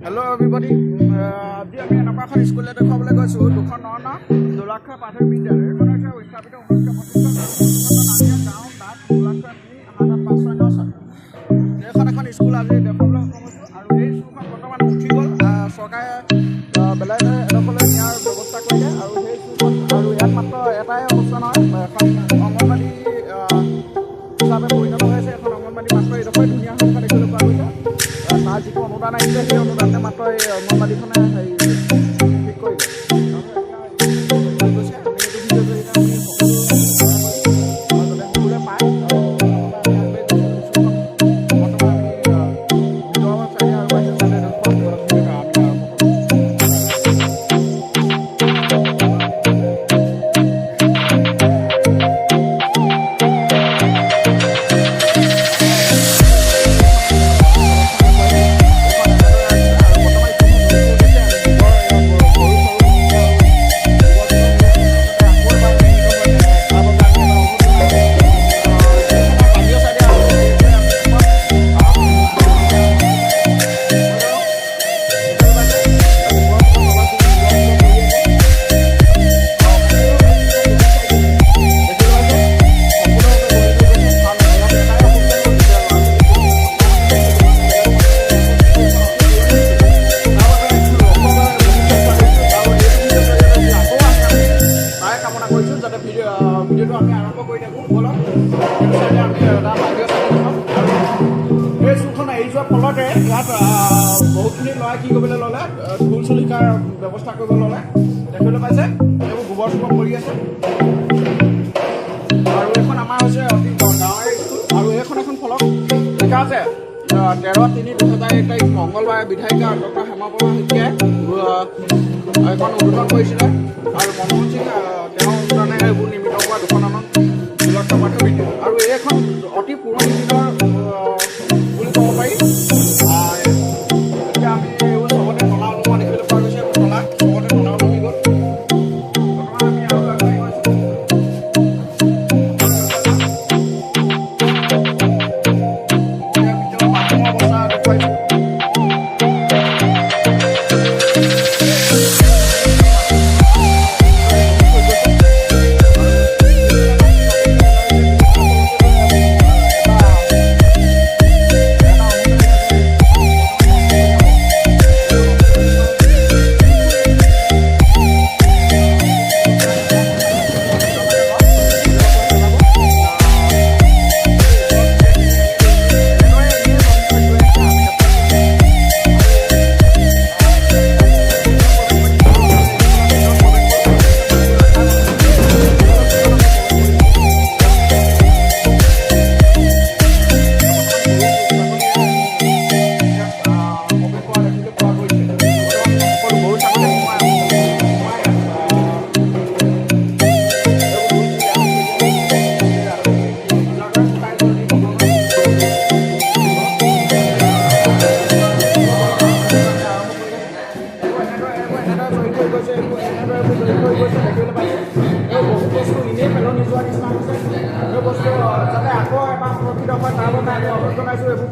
Hello everybody. আজি আমি এনেকুৱা এখন স্কুললৈ দেখুৱাবলৈ গৈছোঁ 209 দোলাক্ষা প্ৰাথমিক বিদ্যালয়। এইখন হৈছে স্থাপিত 1925 গাঁও তাত দোলাক্ষা 7509 চন। এইখন এখন স্কুল আজি দেখুৱাবলৈ সক্ষম হৈছোঁ আৰু এই স্কুলখন বৰ্তমান উঠি গ'ল। চৰকাৰে বেলেগ এডোখৰলৈ নিয়াৰ ব্যৱস্থা কৰিলে আৰু সেই স্কুলখন আৰু ইয়াত মাত্ৰ এটাই অনুষ্ঠান হয়, এখন অংগনবাদী হিচাপে পৰিণত হৈছে। এখন অংগনবাদী মাত্ৰ এইডোখৰ ধুনীয়া হৈ থকা দেখিবলৈ পোৱা গৈছে। তাৰ যিটো অনুদান আহিছে সেই অনুদানে মাত্ৰ এই অংগনবাদীখনে ঠিক কৰিলে। ভিডিঅ'টো আমি আৰম্ভ কৰি থাকোঁ বলক। সেইটো চাইডে আমি এটা বাহিৰত এই স্কুলখন এৰি যোৱাৰ ফলতে ইয়াত বহুতখিনি ল'ৰাই কি কৰিবলৈ ল'লে, ঢোল চলিকাৰ ব্যৱস্থা কৰিব ল'লে। দেখিবলৈ পাইছে এইবোৰ গোবৰ চোবৰ কৰি আছে। আৰু এইখন আমাৰ হৈছে অতি গাঁৱৰে স্কুল আৰু এইখন এখন ফলক লিখা আছে 13/3/2001 মংগলবাৰে বিধায়িকা ডক্টৰ হেমপ্ৰভা শইকীয়াই এখন উদ্বোধন কৰিছিলে আৰু মনমোহন সিং তেওঁ অনুদানে এইবোৰ নিৰ্মিত হোৱা 209 দোলাক্ষা প্ৰাথমিক বিদ্যালয়। আৰু এইখন অতি পুৰণি দিনৰ বুলি ক'ব পাৰি। এতিয়া আমি এইবোৰ চবতে তলা ওলোৱা দেখিবলৈ পোৱা গৈছে। তলা চবতে তলা ওলমি গ'ল। বৰ্তমান আমি আৰু আগবাঢ়ি গৈছোঁ। বিদ্যালয়ৰ বাথৰুমৰ অৱস্থা দেখুৱাইছোঁ। বহুত বস্তু এনেই পেলনি যোৱা নিচিনা হৈছে। এই বস্তু যাতে আকৌ এবাৰ সুৰক্ষিত হয় তাৰ বাবে আমি অনুৰোধ জনাইছোঁ। এইবোৰ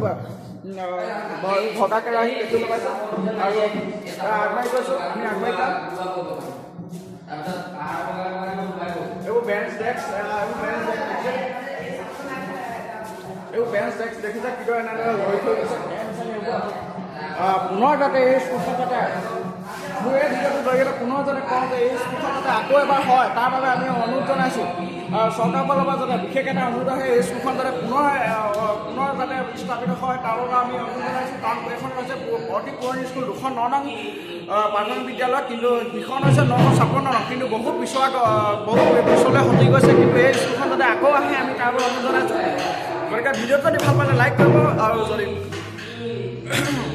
ভগা কেৰাহী দেখিবলৈ পাইছোঁ আৰু আগবাঢ়ি গৈছোঁ। আমি আগবাঢ়ি যাম। এইবোৰ বেঞ্চ ডেস্ক দেখিছে কিদৰে এনেদৰে লৈ থৈ গৈছে। পুনৰ যাতে এই স্কুলখন যাতে মোৰ এই ভিডিঅ'টোৰ জৰিয়তে পুনৰ যাতে কওঁ যে এই স্কুলখন যাতে আকৌ এবাৰ হয় তাৰ বাবে আমি অনুৰোধ জনাইছোঁ। চৰকাৰৰ ফালৰ পৰা যাতে বিশেষ এটা অনুৰোধ আহে এই স্কুলখন যাতে পুনৰ যাতে স্থাপিত হয় তাৰ বাবে আমি অনুৰোধ জনাইছোঁ। কাৰণ এইখন হৈছে অতি পুৰণি স্কুল 209 প্ৰাথমিক বিদ্যালয়, কিন্তু সিখন হৈছে 956 কিন্তু বহুত পিছলৈ সতি গৈছে। কিন্তু এই স্কুলখন যাতে আকৌ আহে আমি তাৰ বাবে অনুৰোধ জনাইছোঁ। গতিকে ভিডিঅ'টো যদি ভাল পালে লাইক কৰিব আৰু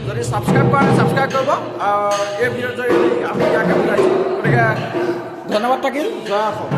যদি ছাবস্ক্ৰাইব কৰা নাই ছাবস্ক্ৰাইব কৰিব। এই ভিডিঅ'ৰ জৰিয়তে আমি ইয়াকে বুজাইছোঁ। গতিকে ধন্যবাদ থাকিল। জয় অসম।